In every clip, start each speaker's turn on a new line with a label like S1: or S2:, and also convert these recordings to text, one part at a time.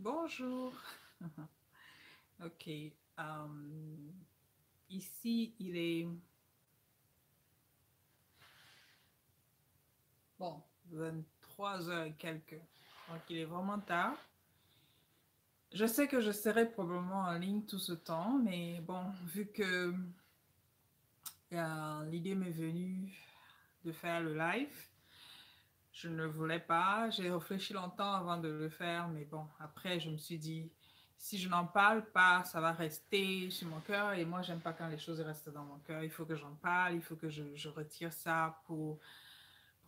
S1: Bonjour. Ok. Ici, il est bon, 23 heures et quelques. Donc, il est vraiment tard. Je sais que je serai probablement en ligne tout ce temps, mais bon, vu que l'idée m'est venue de faire le live, je ne voulais pas. J'ai réfléchi longtemps avant de le faire, mais bon, après, je me suis dit, si je n'en parle pas, ça va rester sur mon cœur. Et moi, j'aime pas quand les choses restent dans mon cœur. Il faut que j'en parle, il faut que je retire ça pour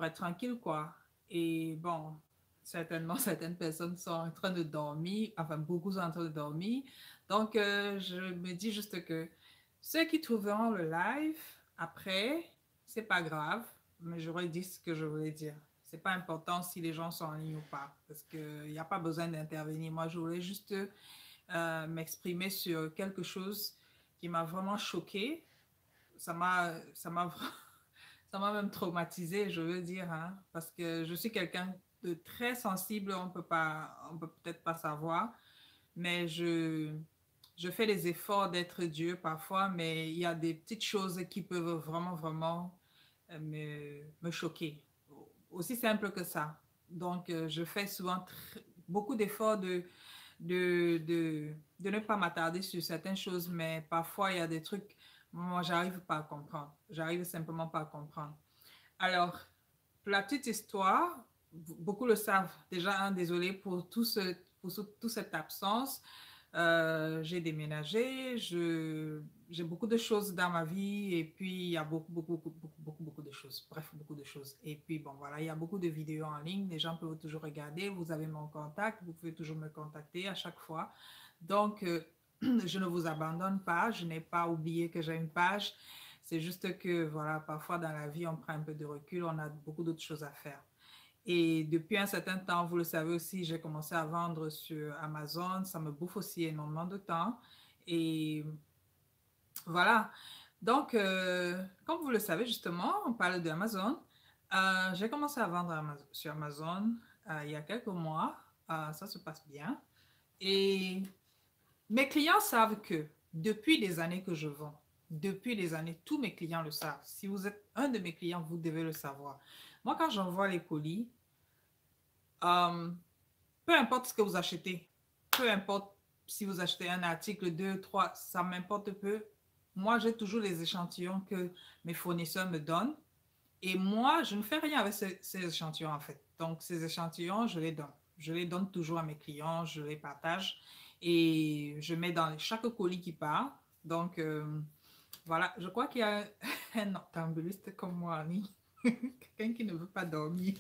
S1: être tranquille, quoi. Et bon, certainement, certaines personnes sont en train de dormir, enfin, beaucoup sont en train de dormir. Donc, je me dis juste que ceux qui trouveront le live après, c'est pas grave, mais j'aurais dit ce que je voulais dire. C'est pas important si les gens sont en ligne ou pas, parce qu'il n'y a pas besoin d'intervenir. Moi, je voulais juste m'exprimer sur quelque chose qui m'a vraiment choqué. Ça m'a ça m'a même traumatisée, je veux dire, hein, parce que je suis quelqu'un de très sensible, on peut peut-être pas savoir, mais je fais les efforts d'être Dieu parfois, mais il y a des petites choses qui peuvent vraiment, vraiment me choquer. Aussi simple que ça. Donc, je fais souvent beaucoup d'efforts de ne pas m'attarder sur certaines choses, mais parfois, il y a des trucs, moi, j'arrive pas à comprendre. J'arrive simplement pas à comprendre. Alors, pour la petite histoire, beaucoup le savent déjà, hein, désolé pour toute cette absence. J'ai déménagé, j'ai beaucoup de choses dans ma vie et puis il y a beaucoup de choses. Bref, beaucoup de choses. Et puis bon, voilà, il y a beaucoup de vidéos en ligne. Les gens peuvent toujours regarder. Vous avez mon contact. Vous pouvez toujours me contacter à chaque fois. Donc, je ne vous abandonne pas. Je n'ai pas oublié que j'ai une page. C'est juste que, voilà, parfois dans la vie, on prend un peu de recul. On a beaucoup d'autres choses à faire. Et depuis un certain temps, vous le savez aussi, j'ai commencé à vendre sur Amazon. Ça me bouffe aussi énormément de temps. Et voilà. Donc, comme vous le savez, justement, on parle d'Amazon. J'ai commencé à vendre sur Amazon il y a quelques mois. Ça se passe bien. Et mes clients savent que depuis des années que je vends, depuis des années, tous mes clients le savent. Si vous êtes un de mes clients, vous devez le savoir. Moi, quand j'envoie les colis, euh, peu importe ce que vous achetez, peu importe si vous achetez un article, deux, trois, ça m'importe peu. Moi, j'ai toujours les échantillons que mes fournisseurs me donnent. Et moi, je ne fais rien avec ces échantillons, en fait. Donc, ces échantillons, je les donne. Je les donne toujours à mes clients, je les partage et je mets dans chaque colis qui part. Donc, voilà, je crois qu'il y a un octambuliste comme moi, Annie. Quelqu'un qui ne veut pas dormir.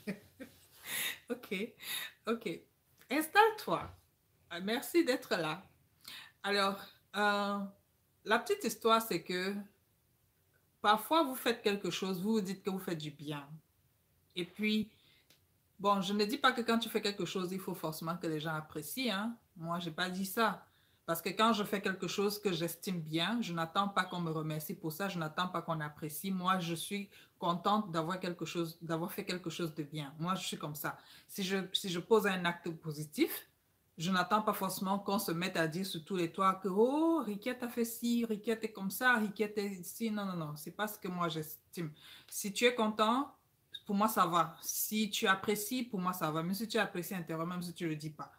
S1: Ok, ok. Installe-toi. Merci d'être là. Alors, euh, la petite histoire, c'est que parfois vous faites quelque chose, vous vous dites que vous faites du bien. Et puis, bon, je ne dis pas que quand tu fais quelque chose, il faut forcément que les gens apprécient, hein. Moi, je n'ai pas dit ça. Parce que quand je fais quelque chose que j'estime bien, je n'attends pas qu'on me remercie pour ça, je n'attends pas qu'on apprécie. Moi, je suis contente d'avoir quelque chose, d'avoir fait quelque chose de bien. Moi, je suis comme ça. Si je pose un acte positif, je n'attends pas forcément qu'on se mette à dire sur tous les toits que oh, Riquette a fait ci, Riquette est comme ça, Riquette est ici. Non, non, non, c'est pas ce que moi j'estime. Si tu es content, pour moi ça va. Si tu apprécies, pour moi ça va. Même si tu apprécies intérieurement, même si tu ne le dis pas.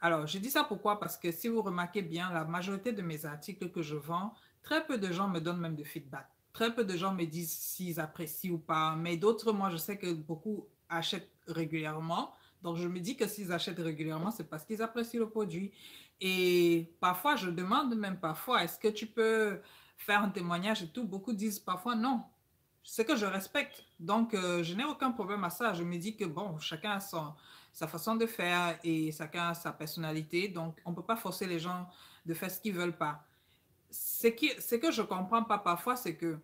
S1: Alors, je dis ça pourquoi? Parce que si vous remarquez bien, la majorité de mes articles que je vends, très peu de gens me donnent même de feedback. Très peu de gens me disent s'ils apprécient ou pas. Mais d'autres, moi, je sais que beaucoup achètent régulièrement. Donc, je me dis que s'ils achètent régulièrement, c'est parce qu'ils apprécient le produit. Et parfois, je demande même parfois, est-ce que tu peux faire un témoignage et tout? Beaucoup disent parfois non. C'est que je respecte. Donc, je n'ai aucun problème à ça. Je me dis que, bon, chacun a sa façon de faire et chacun a sa personnalité. Donc, on ne peut pas forcer les gens de faire ce qu'ils ne veulent pas. Ce que je ne comprends pas parfois, c'est que,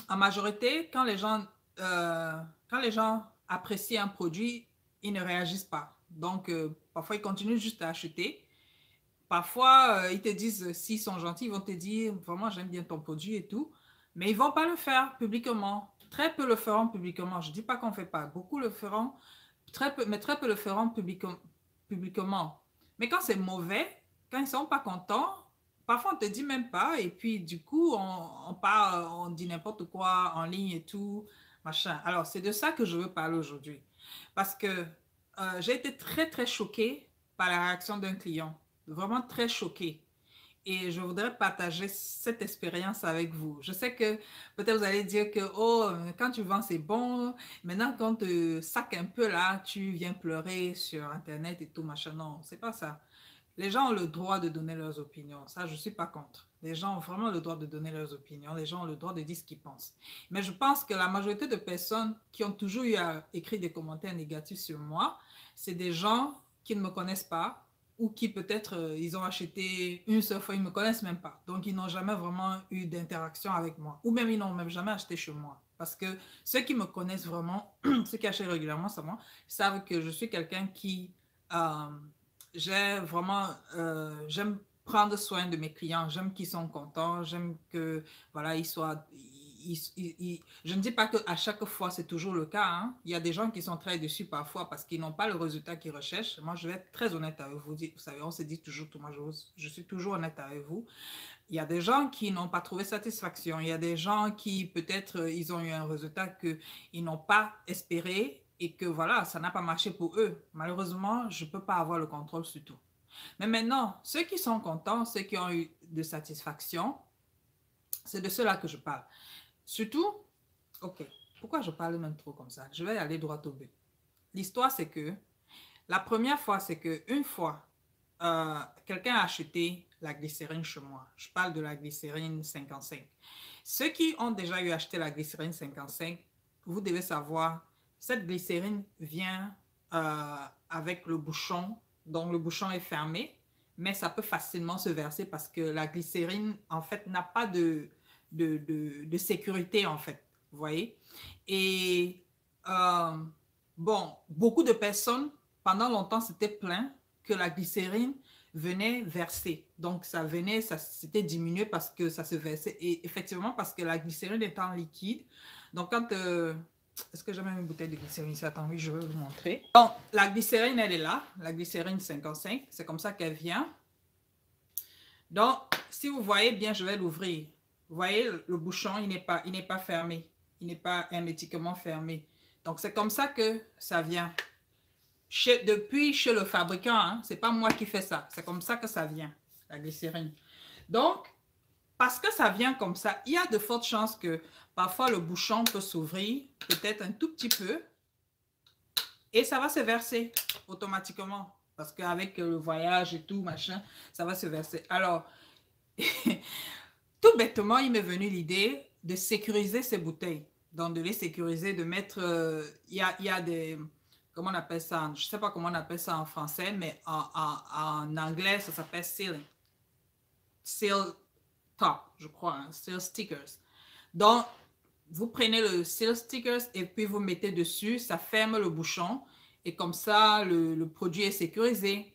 S1: en majorité, quand les gens apprécient un produit, ils ne réagissent pas. Donc, parfois, ils continuent juste à acheter. Parfois, ils te disent, s'ils sont gentils, ils vont te dire, vraiment, j'aime bien ton produit et tout. Mais ils ne vont pas le faire publiquement. Très peu le feront publiquement. Je ne dis pas qu'on ne fait pas. Beaucoup le feront, très peu, mais très peu le feront publiquement. Mais quand c'est mauvais, quand ils ne sont pas contents, parfois on ne te dit même pas. Et puis du coup, on part, on dit n'importe quoi en ligne et tout, machin. Alors, c'est de ça que je veux parler aujourd'hui. Parce que j'ai été très, très choquée par la réaction d'un client. Vraiment très choquée. Et je voudrais partager cette expérience avec vous. Je sais que peut-être vous allez dire que, oh, quand tu vends, c'est bon. Maintenant, quand on te sac un peu là, tu viens pleurer sur Internet et tout, machin. Non, c'est pas ça. Les gens ont le droit de donner leurs opinions. Ça, je ne suis pas contre. Les gens ont vraiment le droit de donner leurs opinions. Les gens ont le droit de dire ce qu'ils pensent. Mais je pense que la majorité de personnes qui ont toujours eu à écrire des commentaires négatifs sur moi, c'est des gens qui ne me connaissent pas ou qui peut-être ils ont acheté une seule fois, ils ne me connaissent même pas. Donc, ils n'ont jamais vraiment eu d'interaction avec moi. Ou même, ils n'ont même jamais acheté chez moi. Parce que ceux qui me connaissent vraiment, ceux qui achètent régulièrement sur moi, savent que je suis quelqu'un qui... Euh, j'ai vraiment, j'aime prendre soin de mes clients, j'aime qu'ils sont contents, j'aime que, voilà, ils soient, je ne dis pas qu'à chaque fois c'est toujours le cas, hein. Il y a des gens qui sont très déçus parfois parce qu'ils n'ont pas le résultat qu'ils recherchent. Moi, je vais être très honnête avec vous. Vous savez, on se dit toujours tout, moi, je suis toujours honnête avec vous. Il y a des gens qui n'ont pas trouvé satisfaction. Il y a des gens qui, peut-être, ils ont eu un résultat qu'ils n'ont pas espéré et que, voilà, ça n'a pas marché pour eux. Malheureusement, je ne peux pas avoir le contrôle sur tout. Mais maintenant, ceux qui sont contents, ceux qui ont eu de satisfaction, c'est de ceux-là que je parle. Surtout, ok, pourquoi je parle même trop comme ça? Je vais aller droit au but. L'histoire, c'est que, la première fois, c'est qu'une fois, quelqu'un a acheté la glycérine chez moi. Je parle de la glycérine 55. Ceux qui ont déjà eu acheté la glycérine 55, vous devez savoir, cette glycérine vient avec le bouchon. Donc, le bouchon est fermé, mais ça peut facilement se verser parce que la glycérine, en fait, n'a pas de sécurité, en fait. Vous voyez? Et bon, beaucoup de personnes, pendant longtemps, s'étaient plaints que la glycérine venait verser. Donc, ça venait, ça s'était diminué parce que ça se versait. Et effectivement, parce que la glycérine est en liquide. Donc, quand... est-ce que j'ai même une bouteille de glycérine ici? Attends, oui, je vais vous montrer. Donc, la glycérine, elle est là. La glycérine 55. C'est comme ça qu'elle vient. Donc, si vous voyez bien, je vais l'ouvrir. Vous voyez, le bouchon, il n'est pas fermé. Il n'est pas hermétiquement fermé. Donc, c'est comme ça que ça vient. Depuis chez le fabricant, hein, ce n'est pas moi qui fais ça. C'est comme ça que ça vient, la glycérine. Donc, parce que ça vient comme ça, il y a de fortes chances que parfois le bouchon peut s'ouvrir, peut-être un tout petit peu, et ça va se verser automatiquement. Parce qu'avec le voyage et tout, machin, ça va se verser. Alors, tout bêtement, il m'est venu l'idée de sécuriser ces bouteilles. Donc, de les sécuriser, de mettre... il y a des... Comment on appelle ça? Je ne sais pas comment on appelle ça en français, mais en anglais, ça s'appelle seal. Seal top, je crois. Hein, seal stickers. Donc, vous prenez le seal stickers et puis vous mettez dessus. Ça ferme le bouchon. Et comme ça, le produit est sécurisé.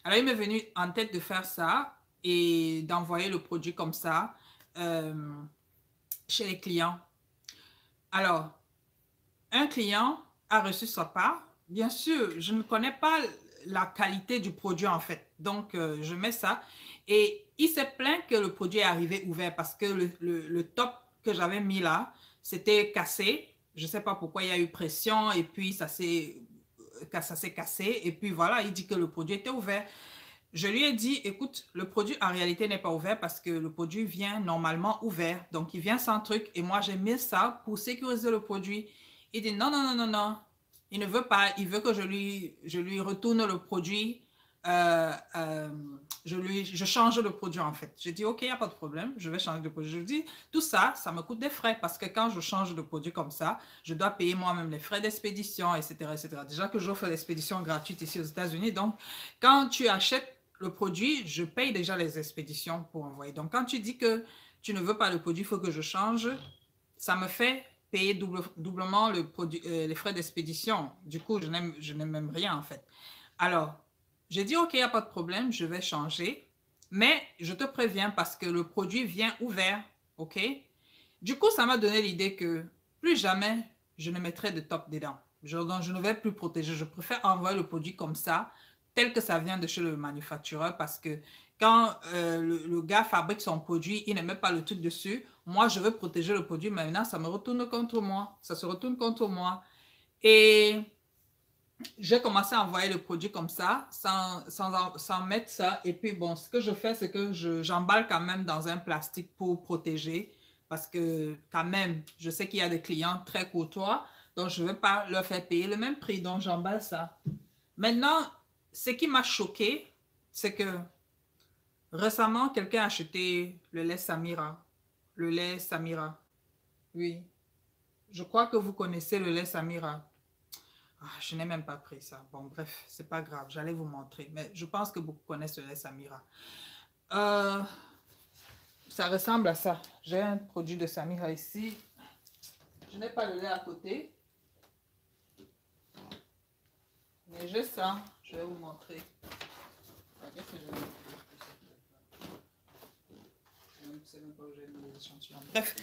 S1: Alors, il m'est venu en tête de faire ça et d'envoyer le produit comme ça chez les clients. Alors, un client a reçu sa part. Bien sûr, je ne connais pas la qualité du produit en fait. Donc, je mets ça. Et il s'est plaint que le produit est arrivé ouvert parce que le top que j'avais mis là, c'était cassé. Je ne sais pas pourquoi il y a eu pression et puis ça s'est cassé. Et puis voilà, il dit que le produit était ouvert. Je lui ai dit, écoute, le produit en réalité n'est pas ouvert parce que le produit vient normalement ouvert. Donc, il vient sans truc. Et moi, j'ai mis ça pour sécuriser le produit. Il dit, non, non, non, non, non. Il ne veut pas. Il veut que je lui retourne le produit. Je change le produit en fait. J'ai dit, OK, il n'y a pas de problème. Je vais changer de produit. Je lui dis, tout ça, ça me coûte des frais parce que quand je change de produit comme ça, je dois payer moi-même les frais d'expédition, etc., etc. Déjà que j'offre l'expédition gratuite ici aux États-Unis. Donc, quand tu achètes le produit, je paye déjà les expéditions pour envoyer. Donc, quand tu dis que tu ne veux pas le produit, il faut que je change, ça me fait payer doublement le produit, les frais d'expédition. Du coup, je n'aime même rien en fait. Alors, j'ai dit, OK, il n'y a pas de problème, je vais changer. Mais je te préviens parce que le produit vient ouvert. OK? Du coup, ça m'a donné l'idée que plus jamais je ne mettrai de top dedans. Donc, je ne vais plus protéger. Je préfère envoyer le produit comme ça tel que ça vient de chez le manufactureur parce que quand le gars fabrique son produit, il ne met pas le truc dessus. Moi, je veux protéger le produit, mais maintenant, ça me retourne contre moi. Ça se retourne contre moi. Et j'ai commencé à envoyer le produit comme ça, sans mettre ça. Et puis, bon, ce que je fais, c'est que j'emballe quand même dans un plastique pour protéger. Parce que, quand même, je sais qu'il y a des clients très courtois. Donc, je ne veux pas leur faire payer le même prix. Donc, j'emballe ça. Maintenant, ce qui m'a choqué, c'est que récemment, quelqu'un a acheté le lait Samira. Le lait Samira. Oui. Je crois que vous connaissez le lait Samira. Ah, je n'ai même pas pris ça. Bon, bref, c'est pas grave. J'allais vous montrer. Mais je pense que beaucoup connaissent le lait Samira. Euh, Ça ressemble à ça. J'ai un produit de Samira ici. Je n'ai pas le lait à côté. Mais j'ai ça. Je vais vous montrer. Bref,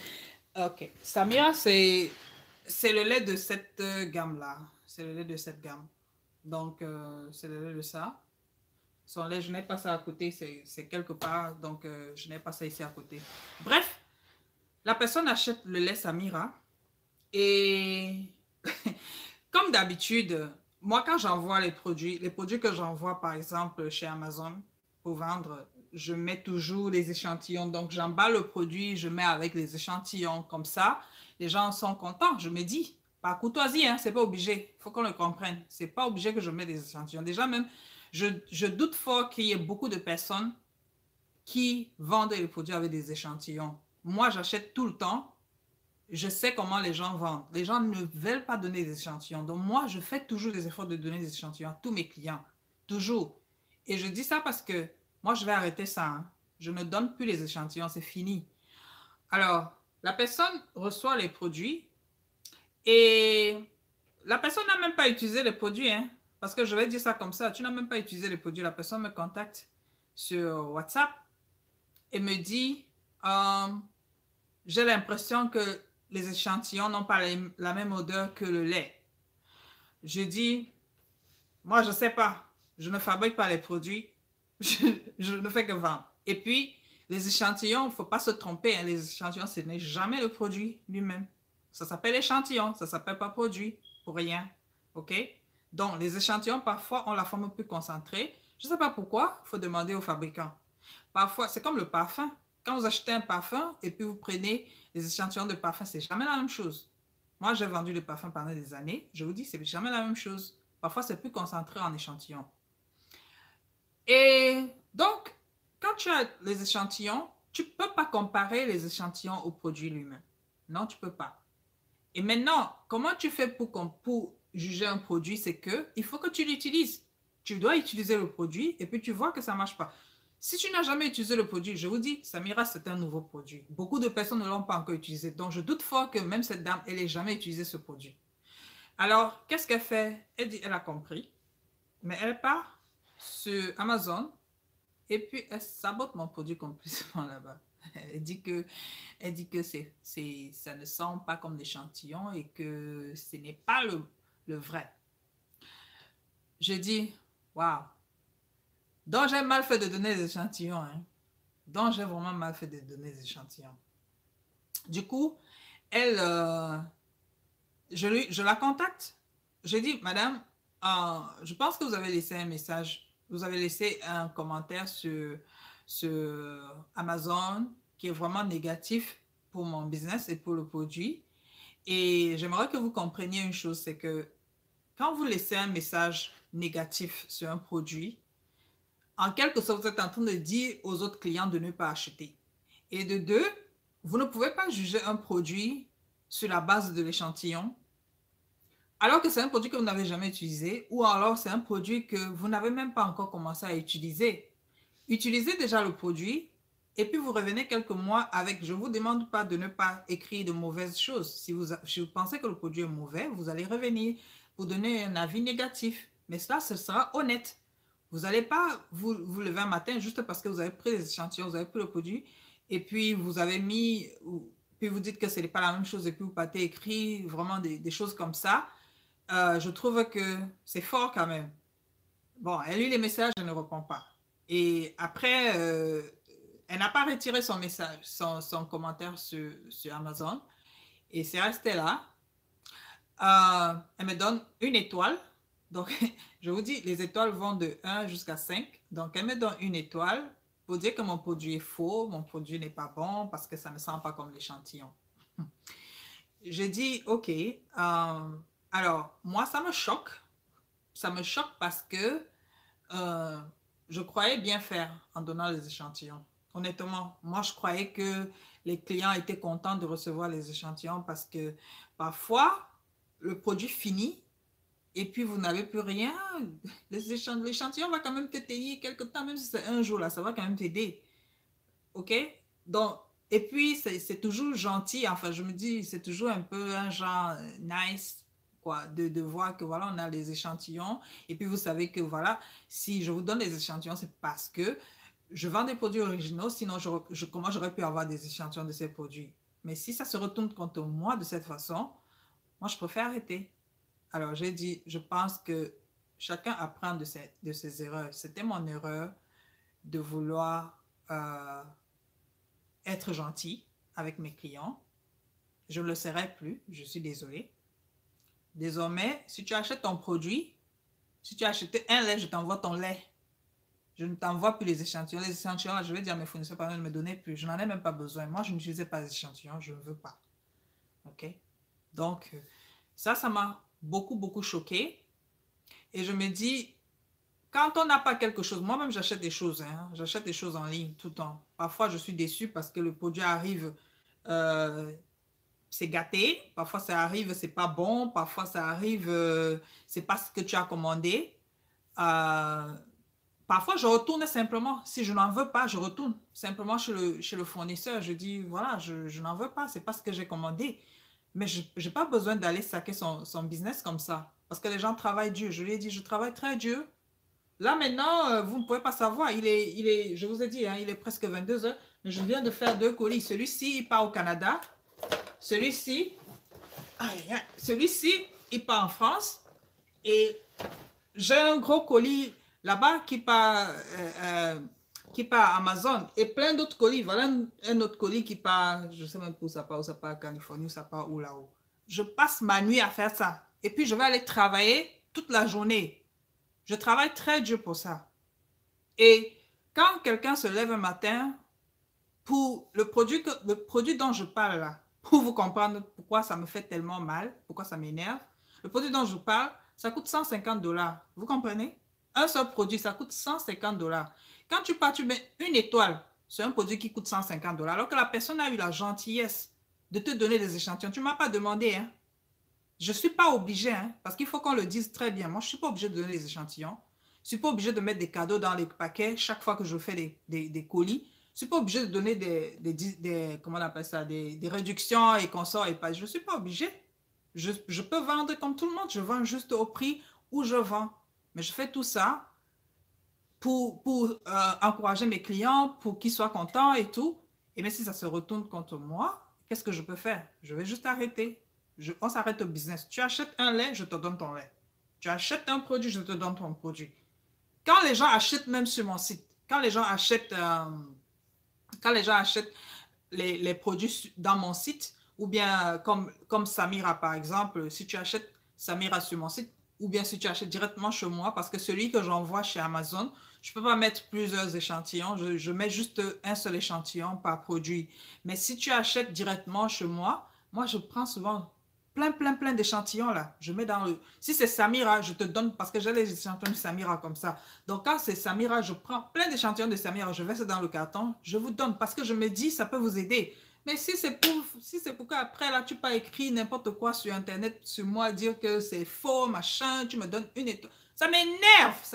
S1: ok. Samira, c'est le lait de cette gamme-là. C'est le lait de cette gamme. Donc, c'est le lait de ça. Son lait, je n'ai pas ça à côté. C'est quelque part. Donc, je n'ai pas ça ici à côté. Bref, la personne achète le lait Samira. Et comme d'habitude, moi, quand j'envoie les produits que j'envoie, par exemple, chez Amazon pour vendre, je mets toujours les échantillons. Donc, j'emballe le produit, je mets avec les échantillons comme ça. Les gens sont contents. Je me dis, par courtoisie, hein, c'est pas obligé. Il faut qu'on le comprenne. C'est pas obligé que je mette des échantillons. Déjà, même, je doute fort qu'il y ait beaucoup de personnes qui vendent les produits avec des échantillons. Moi, j'achète tout le temps. Je sais comment les gens vendent. Les gens ne veulent pas donner des échantillons. Donc, moi, je fais toujours des efforts de donner des échantillons à tous mes clients. Toujours. Et je dis ça parce que moi, je vais arrêter ça. Hein. Je ne donne plus les échantillons. C'est fini. Alors, la personne reçoit les produits et la personne n'a même pas utilisé les produits. Hein, parce que je vais dire ça comme ça. Tu n'as même pas utilisé les produits. La personne me contacte sur WhatsApp et me dit, j'ai l'impression que les échantillons n'ont pas la même odeur que le lait. Je dis, moi, je ne sais pas. Je ne fabrique pas les produits. Je ne fais que vendre. Et puis, les échantillons, il ne faut pas se tromper. Hein. Les échantillons, ce n'est jamais le produit lui-même. Ça s'appelle échantillon. Ça ne s'appelle pas produit pour rien. OK? Donc, les échantillons, parfois, ont la forme plus concentrée. Je ne sais pas pourquoi. Il faut demander aux fabricants. Parfois, c'est comme le parfum. Quand vous achetez un parfum et puis vous prenez les échantillons de parfum, c'est jamais la même chose. Moi, j'ai vendu le parfum pendant des années. Je vous dis, c'est jamais la même chose. Parfois, c'est plus concentré en échantillons. Et donc, quand tu as les échantillons, tu ne peux pas comparer les échantillons au produit lui-même. Non, tu ne peux pas. Et maintenant, comment tu fais pour juger un produit? C'est qu'il faut que tu l'utilises. Tu dois utiliser le produit et puis tu vois que ça ne marche pas. Si tu n'as jamais utilisé le produit, je vous dis, Samira, c'est un nouveau produit. Beaucoup de personnes ne l'ont pas encore utilisé. Donc, je doute fort que même cette dame, elle n'ait jamais utilisé ce produit. Alors, qu'est-ce qu'elle fait? Elle dit, elle a compris. Mais elle part sur Amazon et puis elle sabote mon produit complètement là-bas. Elle dit que, ça ne sent pas comme l'échantillon et que ce n'est pas le vrai. Je dis, waouh. Donc, j'ai mal fait de donner des échantillons. Hein. Donc, j'ai vraiment mal fait de donner des échantillons. Du coup, elle, je la contacte. Je dis, madame, je pense que vous avez laissé un message. Vous avez laissé un commentaire sur Amazon qui est vraiment négatif pour mon business et pour le produit. Et j'aimerais que vous compreniez une chose, c'est que quand vous laissez un message négatif sur un produit, en quelque sorte, vous êtes en train de dire aux autres clients de ne pas acheter. Et de deux, vous ne pouvez pas juger un produit sur la base de l'échantillon, alors que c'est un produit que vous n'avez jamais utilisé, ou alors c'est un produit que vous n'avez même pas encore commencé à utiliser. Utilisez déjà le produit, et puis vous revenez quelques mois avec, je ne vous demande pas de ne pas écrire de mauvaises choses. Si vous pensez que le produit est mauvais, vous allez revenir pour donner un avis négatif. Mais cela, ce sera honnête. Vous n'allez pas vous lever un matin juste parce que vous avez pris les échantillons, vous avez pris le produit, et puis vous avez mis, puis vous dites que ce n'est pas la même chose, et puis vous partez écrire vraiment des choses comme ça. Je trouve que c'est fort quand même. Bon, elle lit les messages, elle ne répond pas. Et après, elle n'a pas retiré son message, son commentaire sur Amazon. Et c'est resté là. Elle me donne une étoile. Donc, je vous dis, les étoiles vont de 1 jusqu'à 5. Donc, elle me donne une étoile pour dire que mon produit est faux, mon produit n'est pas bon parce que ça ne sent pas comme l'échantillon. J'ai dit, OK. Alors, moi, ça me choque. Ça me choque parce que euh, je croyais bien faire en donnant les échantillons. Honnêtement, moi, je croyais que les clients étaient contents de recevoir les échantillons parce que parfois, le produit finit et puis vous n'avez plus rien. L'échantillon va quand même te tenir quelque temps, même si c'est un jour, là, ça va quand même t'aider. OK? Donc, et puis, c'est toujours gentil. Enfin, je me dis, c'est toujours un peu un genre nice, quoi, de voir que voilà, on a les échantillons. Et puis, vous savez que voilà, si je vous donne les échantillons, c'est parce que je vends des produits originaux. Sinon, comment j'aurais pu avoir des échantillons de ces produits? Mais si ça se retourne contre moi de cette façon, moi, je préfère arrêter. Alors, j'ai dit, je pense que chacun apprend de ses erreurs. C'était mon erreur de vouloir être gentil avec mes clients. Je ne le serai plus, je suis désolée. Désormais, si tu achètes ton produit, si tu as acheté un lait, je t'envoie ton lait. Je ne t'envoie plus les échantillons. Les échantillons, là, je vais dire à mes fournisseurs, pardon, ne me donner plus. Je n'en ai même pas besoin. Moi, je n'utilisais pas les échantillons, je ne veux pas. OK? Donc, ça m'a beaucoup, beaucoup choqué. Et je me dis, quand on n'a pas quelque chose, moi-même, j'achète des choses. Hein, j'achète des choses en ligne tout le temps. Parfois, je suis déçue parce que le produit arrive euh, c'est gâté, parfois ça arrive, c'est pas bon, parfois ça arrive, c'est pas ce que tu as commandé. Euh, Parfois je retourne simplement, si je n'en veux pas, je retourne simplement chez le fournisseur. Je dis, voilà, je n'en veux pas, c'est pas ce que j'ai commandé. Mais je n'ai pas besoin d'aller saquer son business comme ça. Parce que les gens travaillent dur. Je lui ai dit, je travaille très dur. Là maintenant, vous ne pouvez pas savoir. Je vous ai dit, hein, il est presque 22 heures. Mais je viens de faire 2 colis. Celui-ci, il part au Canada. Celui-ci, celui-ci, il part en France et j'ai un gros colis là-bas qui part à Amazon et plein d'autres colis. Voilà un autre colis qui part, je ne sais même pas où ça part, Californie, où ça part, où là-haut. Je passe ma nuit à faire ça. Et puis, je vais aller travailler toute la journée. Je travaille très dur pour ça. Et quand quelqu'un se lève un matin pour le produit dont je parle là, pour vous comprendre pourquoi ça me fait tellement mal, pourquoi ça m'énerve, le produit dont je parle, ça coûte 150 dollars. Vous comprenez? Un seul produit, ça coûte 150 dollars. Quand tu pars, tu mets une étoile sur un produit qui coûte 150 dollars, alors que la personne a eu la gentillesse de te donner des échantillons. Tu ne m'as pas demandé, hein? Je ne suis pas obligée, hein, parce qu'il faut qu'on le dise très bien. Moi, je ne suis pas obligée de donner des échantillons. Je ne suis pas obligée de mettre des cadeaux dans les paquets chaque fois que je fais des colis. Je ne suis pas obligée de donner comment on appelle ça, des réductions et consorts et pas. Je ne suis pas obligée. Je peux vendre comme tout le monde. Je vends juste au prix où je vends. Mais je fais tout ça pour encourager mes clients, pour qu'ils soient contents et tout. Et même si ça se retourne contre moi, qu'est-ce que je peux faire? Je vais juste arrêter. On s'arrête au business. Tu achètes un lait, je te donne ton lait. Tu achètes un produit, je te donne ton produit. Quand les gens achètent même sur mon site, quand les gens achètent les produits dans mon site, ou bien comme Samira par exemple, si tu achètes Samira sur mon site, ou bien si tu achètes directement chez moi, parce que celui que j'envoie chez Amazon, je ne peux pas mettre plusieurs échantillons, je mets juste un seul échantillon par produit. Mais si tu achètes directement chez moi, moi je prends souvent plein d'échantillons là. Je mets dans le... Si c'est Samira, je te donne, parce que j'ai les échantillons de Samira comme ça. Donc quand c'est Samira, je prends plein d'échantillons de Samira, je verse dans le carton, je vous donne, parce que je me dis, ça peut vous aider. Mais si c'est pour qu'après, là, tu pas écrit n'importe quoi sur Internet sur moi, dire que c'est faux, machin, tu me donnes une étoile. Ça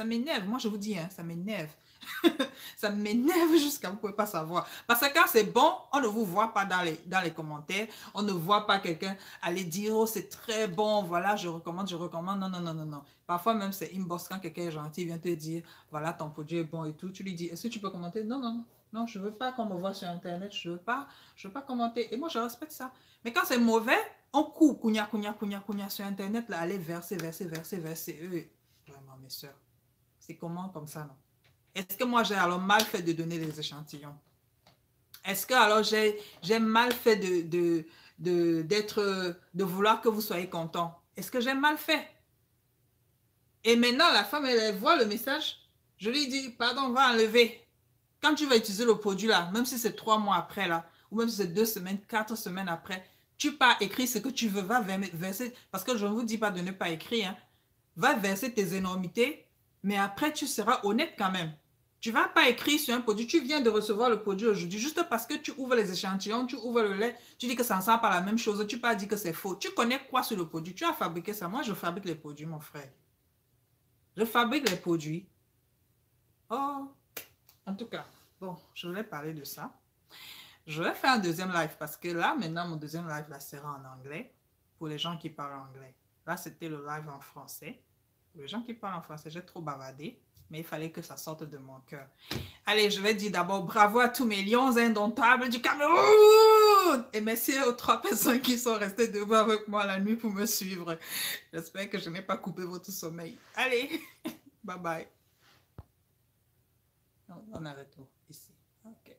S1: m'énerve. Moi, je vous dis, hein, ça m'énerve. Ça m'énerve jusqu'à vous ne pouvez pas savoir. Parce que quand c'est bon, on ne vous voit pas dans les commentaires. On ne voit pas quelqu'un aller dire, oh, c'est très bon, voilà, je recommande, je recommande. Non, non, non, non, non. Parfois même, c'est inbox quand quelqu'un est gentil, il vient te dire, voilà, ton produit est bon et tout. Tu lui dis, est-ce que tu peux commenter? Non, non, non. Non, je ne veux pas qu'on me voit sur Internet. Je veux pas commenter. Et moi, je respecte ça. Mais quand c'est mauvais, on court, cogna sur Internet, là, aller verser. Vraiment, mes soeurs. C'est comment comme ça, non? Est-ce que moi, j'ai alors mal fait de donner des échantillons? Est-ce que alors j'ai mal fait de vouloir que vous soyez content? Est-ce que j'ai mal fait? Et maintenant, la femme, elle voit le message. Je lui dis, pardon, on va enlever. Quand tu vas utiliser le produit là, même si c'est 3 mois après là, ou même si c'est 2 semaines, 4 semaines après, tu pas écrire ce que tu veux, va verser, parce que je ne vous dis pas de ne pas écrire, hein. Va verser tes énormités, mais après tu seras honnête quand même. Tu ne vas pas écrire sur un produit, tu viens de recevoir le produit aujourd'hui, juste parce que tu ouvres les échantillons, tu ouvres le lait, tu dis que ça ne sent pas la même chose, tu ne peux pas dire que c'est faux. Tu connais quoi sur le produit? Tu as fabriqué ça. Moi, je fabrique les produits, mon frère. Je fabrique les produits. Oh, en tout cas, bon, je voulais parler de ça. Je vais faire un deuxième live parce que là, maintenant, mon deuxième live là, sera en anglais pour les gens qui parlent anglais. Là, c'était le live en français. Pour les gens qui parlent en français, j'ai trop bavardé, mais il fallait que ça sorte de mon cœur. Allez, je vais dire d'abord bravo à tous mes lions indomptables du Cameroun et merci aux 3 personnes qui sont restées debout avec moi la nuit pour me suivre. J'espère que je n'ai pas coupé votre sommeil. Allez, bye bye. On arrête tout ici. Ok.